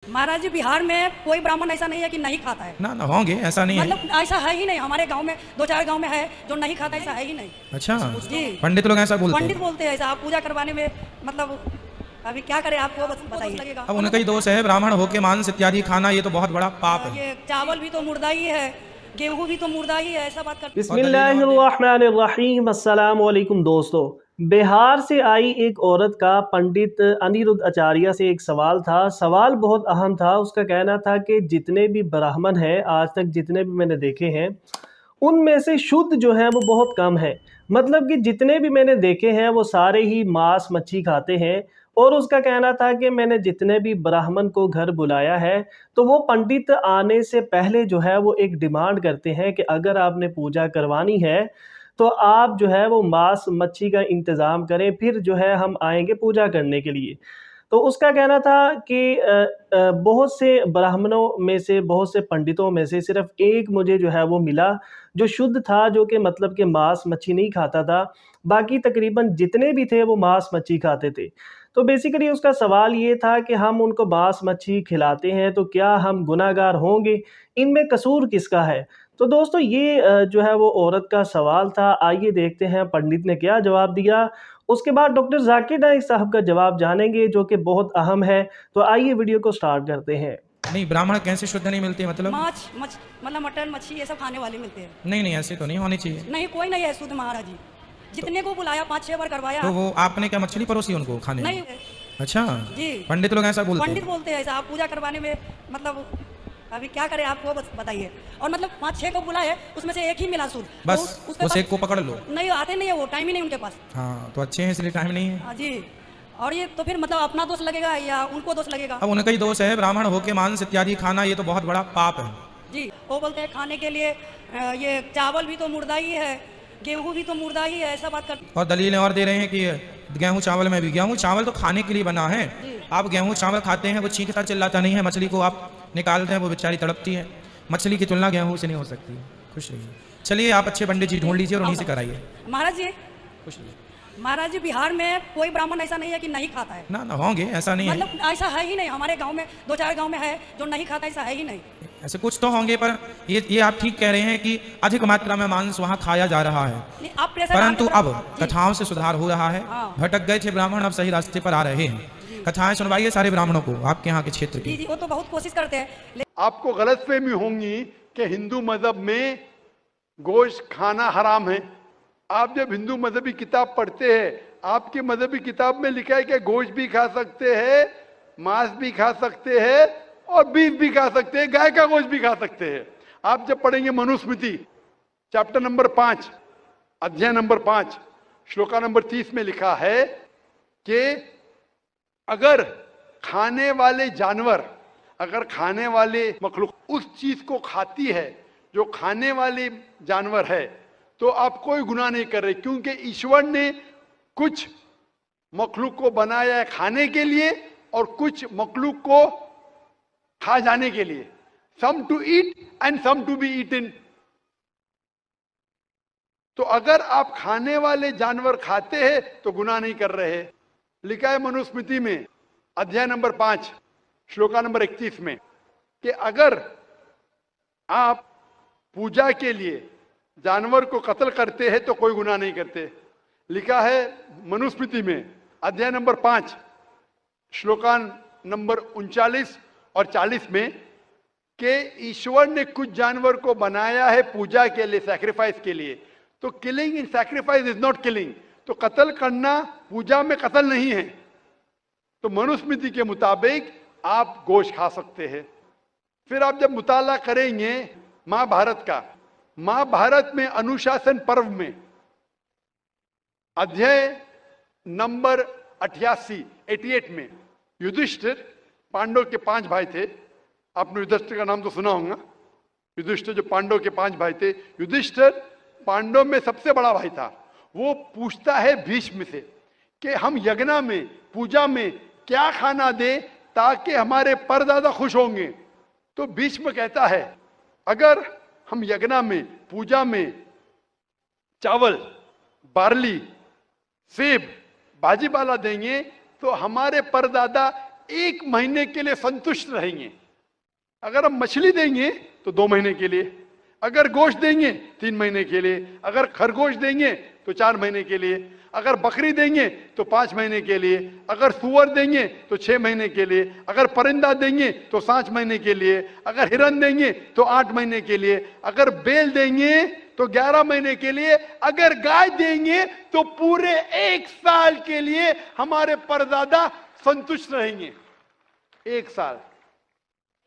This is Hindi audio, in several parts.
महाराज जी, बिहार में कोई ब्राह्मण ऐसा नहीं है कि नहीं खाता है। ना ना होंगे, ऐसा नहीं है। मतलब ऐसा है ही नहीं। हमारे गांव में 2-4 गांव में है जो नहीं खाता, ऐसा है ही नहीं। अच्छा जी, पंडित लोग ऐसा बोलते पंडित हैं। बोलते हैं ऐसा। आप पूजा करवाने में मतलब अभी क्या करें, आपको बस बताइए लगेगा। अब उनका ही दोष है, ब्राह्मण होके मांस इत्यादि खाना ये तो बहुत बड़ा पाप है। ये चावल भी तो मुर्दा ही है, गेहूं भी तो मुर्दा ही है, ऐसा बात करते। बिस्मिल्लाहिर्रहमानिर्रहीम। अस्सलाम वालेकुम दोस्तों। बिहार से आई एक औरत का पंडित अनिरुद्ध आचार्य से एक सवाल था। सवाल बहुत अहम था। उसका कहना था कि जितने भी ब्राह्मण हैं, आज तक जितने भी मैंने देखे हैं, उनमें से शुद्ध जो है वो बहुत कम है। मतलब कि जितने भी मैंने देखे हैं वो सारे ही मांस मच्छी खाते हैं। और उसका कहना था कि मैंने जितने भी ब्राह्मण को घर बुलाया है, तो वो पंडित आने से पहले जो है वो एक डिमांड करते हैं कि अगर आपने पूजा करवानी है तो आप जो है वो मांस मच्छी का इंतज़ाम करें, फिर जो है हम आएंगे पूजा करने के लिए। तो उसका कहना था कि बहुत से ब्राह्मणों में से, बहुत से पंडितों में से सिर्फ एक मुझे जो है वो मिला जो शुद्ध था, जो कि मतलब कि मांस मच्छी नहीं खाता था। बाकी तकरीबन जितने भी थे वो मांस मच्छी खाते थे। तो बेसिकली उसका सवाल ये था कि हम उनको मांस मच्छी खिलाते हैं तो क्या हम गुनाहगार होंगे? इनमें कसूर किसका है? तो दोस्तों ये जो है वो औरत का सवाल था। आइए देखते हैं पंडित ने क्या जवाब दिया। उसके बाद डॉक्टर जाकिर नाइक साहब का जवाब जानेंगे जो कि बहुत अहम है। तो आइए वीडियो को स्टार्ट करते हैं। नहीं, ब्राह्मण कैसे शुद्ध नहीं मिलते मतलब? मतलब मटन मच्छी ये सब खाने वाले मिलते हैं। नहीं नहीं, ऐसे तो नहीं होनी चाहिए। नहीं, कोई नहीं है शुद्ध महाराज जी। जितने को बुलाया 5-6 बार करवाया। तो वो आपने क्या मछली परोसी उनको खाने में? नहीं अच्छा जी, पंडित लोग ऐसा बोलते पंडित हैं। बोलते हैं ऐसा। आप पूजा करवाने में मतलब अभी क्या करें, आपको बस बताइए। और मतलब 5-6 को बुलाए, उसमें से एक ही मिला शुद्ध। बस उसके उस बाद एक को पकड़ लो। नहीं आते नहीं है, वो टाइम ही नहीं उनके पास। हाँ तो अच्छे हैं इसलिए टाइम नहीं है। हाँ जी। और ये तो फिर मतलब अपना दोष लगेगा या उनको दोष लगेगा? अब उनका ही दोष है, ब्राह्मण होके मांस इत्यादि खाना ये तो बहुत बड़ा पाप है। जी, वो बोलते हैं खाने के लिए ये चावल भी तो मुर्दा ही है, गेहूं भी तो मुर्दा ही है, ऐसा बात करते। और दलीलें और दे रहे हैं कि गेहूं चावल में भी, गेहूं चावल तो खाने के लिए बना है। आप गेहूं चावल खाते हैं, वो चीखता चिल्लाता नहीं है। मछली को आप निकालते हैं, वो बेचारी तड़पती है। मछली की तुलना गेहूं से नहीं हो सकती। खुश रहिए। चलिए आप अच्छे पंडित जी ढूंढ लीजिए और उन्हीं से कराइए। महाराज जी, खुश रहिए। महाराज जी, बिहार में कोई ब्राह्मण ऐसा नहीं है कि नहीं खाता है। ना ना होंगे, ऐसा नहीं है। मतलब ऐसा है ही नहीं। हमारे गांव में 2-4 गांव में है जो नहीं खाता, ऐसा है ही नहीं। ऐसे कुछ तो होंगे, पर ये आप ठीक कह रहे हैं कि अधिक मात्रा में मांस वहाँ खाया जा रहा है। नहीं, आप प्रेशर परंतु डाल- अब जी, कथाओं से सुधार हो रहा है। हाँ। भटक गए थे ब्राह्मण, अब सही रास्ते पर आ रहे हैं। कथाएं सुनवाइए सारे ब्राह्मणों को आपके यहाँ के क्षेत्र जी की। जी, वो तो बहुत कोशिश करते हैं। आपको गलतफहमी होंगी कि हिंदू मजहब में गोश्त खाना हराम है। आप जब हिंदू मजहबी किताब पढ़ते हैं, आपकी मजहबी किताब में लिखा है कि गोश्त भी खा सकते हैं, मांस भी खा सकते हैं और बीफ भी खा सकते हैं, गाय का गोश्त भी खा सकते हैं। आप जब पढ़ेंगे मनुस्मृति चैप्टर नंबर 5 अध्याय नंबर 5 श्लोका नंबर 30 में लिखा है कि अगर खाने वाले जानवर, अगर खाने वाले मखलूक उस चीज को खाती है जो खाने वाले जानवर है, तो आप कोई गुनाह नहीं कर रहे, क्योंकि ईश्वर ने कुछ मखलूक को बनाया है खाने के लिए और कुछ मखलूक को खा जाने के लिए। Some to eat and some to be eaten. तो अगर आप खाने वाले जानवर खाते हैं तो गुनाह नहीं कर रहे। लिखा है मनुस्मृति में अध्याय नंबर 5 श्लोका नंबर 31 में कि अगर आप पूजा के लिए जानवर को कत्ल करते हैं तो कोई गुनाह नहीं करते। लिखा है मनुस्मृति में अध्याय नंबर 5 श्लोका नंबर 39 और 40 में कि ईश्वर ने कुछ जानवर को बनाया है पूजा के लिए, सैक्रिफाइस के लिए। तो killing in sacrifice is not killing. तो कत्ल करना पूजा में कत्ल नहीं है। तो मनुस्मृति के मुताबिक आप गोश्त खा सकते हैं। फिर आप जब मुताला करेंगे महाभारत का, महाभारत में अनुशासन पर्व में अध्याय नंबर 88 में युधिष्ठिर, पांडव के 5 भाई थे। आपने युधिष्ठिर का नाम तो सुना होगा। युधिष्ठिर जो पांडव के 5 भाई थे, युधिष्ठिर पांडव में सबसे बड़ा भाई था। वो पूछता है भीष्म से कि हम यज्ञ में, पूजा में क्या खाना दे ताकि हमारे परदादा खुश होंगे। तो भीष्म कहता है अगर हम यज्ञ में, पूजा में चावल, बार्ली, सेब, भाजीपाला देंगे तो हमारे परदादा 1 महीने के लिए संतुष्ट रहेंगे। अगर हम मछली देंगे तो 2 महीने के लिए, अगर गोश्त देंगे 3 महीने के लिए, अगर खरगोश देंगे तो 4 महीने के लिए, अगर बकरी देंगे तो 5 महीने के लिए, अगर सुअर देंगे तो 6 महीने के लिए, अगर परिंदा देंगे तो 7 महीने के लिए, अगर हिरन देंगे तो 8 महीने के लिए, अगर बैल देंगे तो 11 महीने के लिए, अगर गाय देंगे तो पूरे 1 साल के लिए हमारे परदादा संतुष्ट रहेंगे। 1 साल।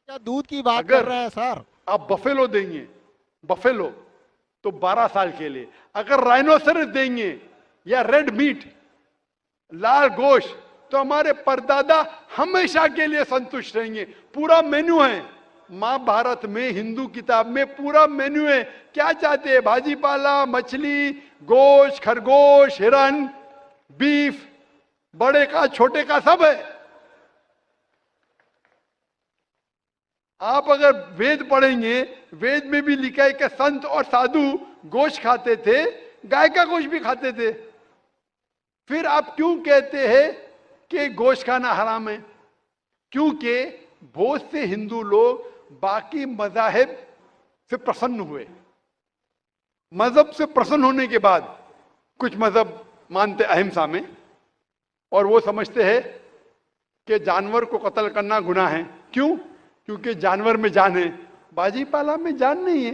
क्या दूध की बात अगर कर रहे हैं सर? आप बफेलो देंगे, बफेलो तो 12 साल के लिए, अगर राइनोसरस देंगे या रेड मीट, लाल गोश्त, तो हमारे परदादा हमेशा के लिए संतुष्ट रहेंगे। पूरा मेन्यू है महाभारत में, हिंदू किताब में पूरा मेन्यू है। क्या चाहते हैं? भाजी पाला, मछली, गोश्त, खरगोश, हिरन, बीफ, बड़े का छोटे का सब है। आप अगर वेद पढ़ेंगे, वेद में भी लिखा है कि संत और साधु गोश्त खाते थे, गाय का गोश्त भी खाते थे। फिर आप क्यों कहते हैं कि गोश्त खाना हराम है? क्योंकि बहुत से हिंदू लोग बाकी मजाहिब से प्रसन्न हुए। मजहब से प्रसन्न होने के बाद कुछ मजहब मानते अहिंसा में, और वो समझते हैं कि जानवर को कत्ल करना गुनाह है। क्यों? क्योंकि जानवर में जान है, बाजी पाला में जान नहीं है,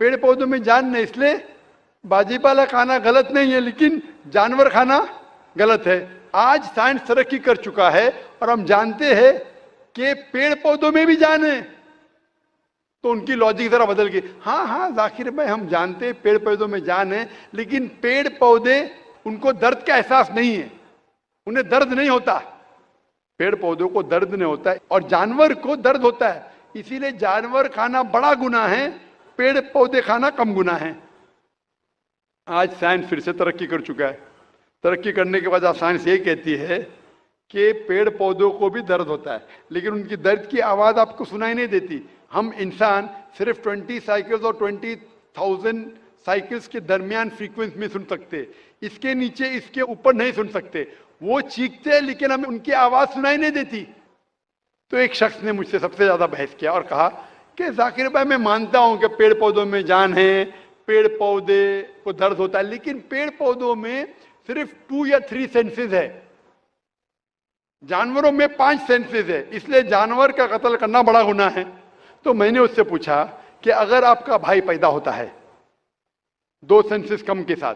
पेड़ पौधों में जान नहीं, इसलिए बाजी पाला खाना गलत नहीं है, लेकिन जानवर खाना गलत है। आज साइंस तरक्की कर चुका है और हम जानते हैं कि पेड़ पौधों में भी जान है, तो उनकी लॉजिक जरा बदल गई। हाँ जाकिर भाई, हम जानते हैं पेड़ पौधों में जान है, लेकिन पेड़ पौधे उनको दर्द का एहसास नहीं है, उन्हें दर्द नहीं होता। पेड़ पौधों को दर्द नहीं होता है और जानवर को दर्द होता है, इसीलिए जानवर खाना बड़ा गुनाह है, पेड़ पौधे खाना कम गुनाह है। आज साइंस फिर से तरक्की कर चुका है। तरक्की करने के बाद साइंस ये कहती है कि पेड़ पौधों को भी दर्द होता है, लेकिन उनकी दर्द की आवाज आपको सुनाई नहीं देती। हम इंसान सिर्फ 20 साइकिल्स और 20,000 साइकिल्स के दरमियान फ्रीक्वेंसी में सुन सकते, इसके नीचे इसके ऊपर नहीं सुन सकते। वो चीखते हैं लेकिन हमें उनकी आवाज सुनाई नहीं देती। तो एक शख्स ने मुझसे सबसे ज्यादा बहस किया और कहा कि जाकिर भाई, मैं मानता हूं कि पेड़ पौधों में जान है, पेड़ पौधे को दर्द होता है, लेकिन पेड़ पौधों में सिर्फ 2 या 3 सेंसेस है, जानवरों में 5 सेंसेस है, इसलिए जानवर का कत्ल करना बड़ा गुनाह है। तो मैंने उससे पूछा कि अगर आपका भाई पैदा होता है 2 सेंसेस कम के साथ,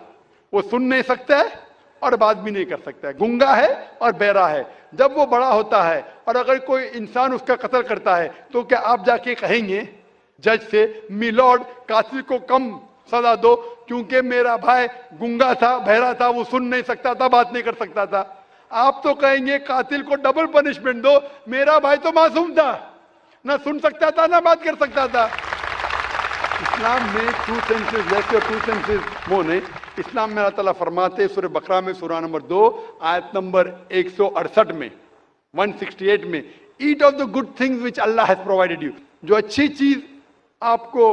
वो सुन नहीं सकता है और बात भी नहीं कर सकता है, गूंगा है और बहरा है, जब वो बड़ा होता है और अगर कोई इंसान उसका कत्ल करता है, तो क्या आप जाके कहेंगे जज से, मिलॉर्ड कातिल को कम सजा दो क्योंकि मेरा भाई गूंगा था, बहरा था, वो सुन नहीं सकता था, बात नहीं कर सकता था? आप तो कहेंगे कातिल को डबल पनिशमेंट दो, मेरा भाई तो मासूम था, ना सुन सकता था ना बात कर सकता था। इस्लाम में 2 सेंसेस लेस और 2 सेंसेस मोर नहीं। इस्लाम में अल्लाह ताला फरमाते सूरह बकरा में सूरह नंबर 2 आयत नंबर 168 में 168 में, eat of the good things which Allah has provided you, जो अच्छी चीज आपको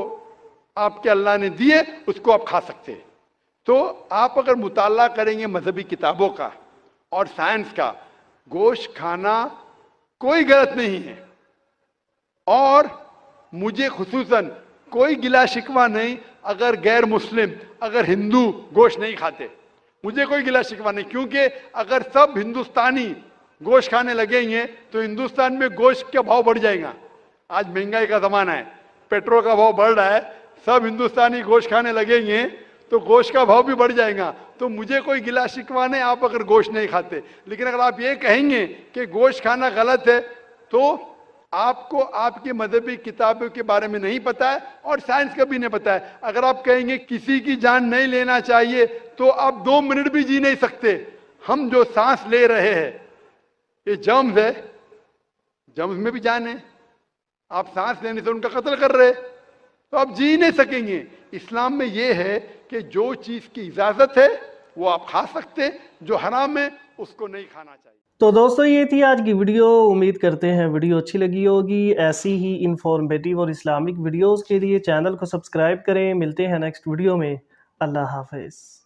आपके अल्लाह ने दी है उसको आप खा सकते हैं। तो आप अगर मुताला करेंगे मजहबी किताबों का और साइंस का, गोश्त खाना कोई गलत नहीं है। और मुझे खुसूसन कोई गिला शिकवा नहीं अगर गैर मुस्लिम, अगर हिंदू गोश्त नहीं खाते, मुझे कोई गिला शिकवा नहीं, क्योंकि अगर सब हिंदुस्तानी गोश्त खाने लगेंगे तो हिंदुस्तान में गोश्त का भाव बढ़ जाएगा। आज महंगाई का जमाना है, पेट्रोल का भाव बढ़ रहा है, सब हिंदुस्तानी गोश्त खाने लगेंगे तो गोश्त का भाव भी बढ़ जाएगा। तो मुझे कोई गिला शिकवा नहीं आप अगर गोश्त नहीं खाते, लेकिन अगर आप ये कहेंगे कि गोश्त खाना गलत है तो आपको आपकी मजहबी किताबों के बारे में नहीं पता है और साइंस का भी नहीं पता है। अगर आप कहेंगे किसी की जान नहीं लेना चाहिए तो आप 2 मिनट भी जी नहीं सकते। हम जो सांस ले रहे हैं ये जर्म्स है, जर्म्स में भी जान है, आप सांस लेने से उनका कत्ल कर रहे तो आप जी नहीं सकेंगे। इस्लाम में यह है कि जो चीज की इजाजत है वो आप खा सकते, जो हराम है उसको नहीं खाना चाहिए। तो दोस्तों ये थी आज की वीडियो। उम्मीद करते हैं वीडियो अच्छी लगी होगी। ऐसी ही इंफॉर्मेटिव और इस्लामिक वीडियोस के लिए चैनल को सब्सक्राइब करें। मिलते हैं नेक्स्ट वीडियो में। अल्लाह हाफिज़।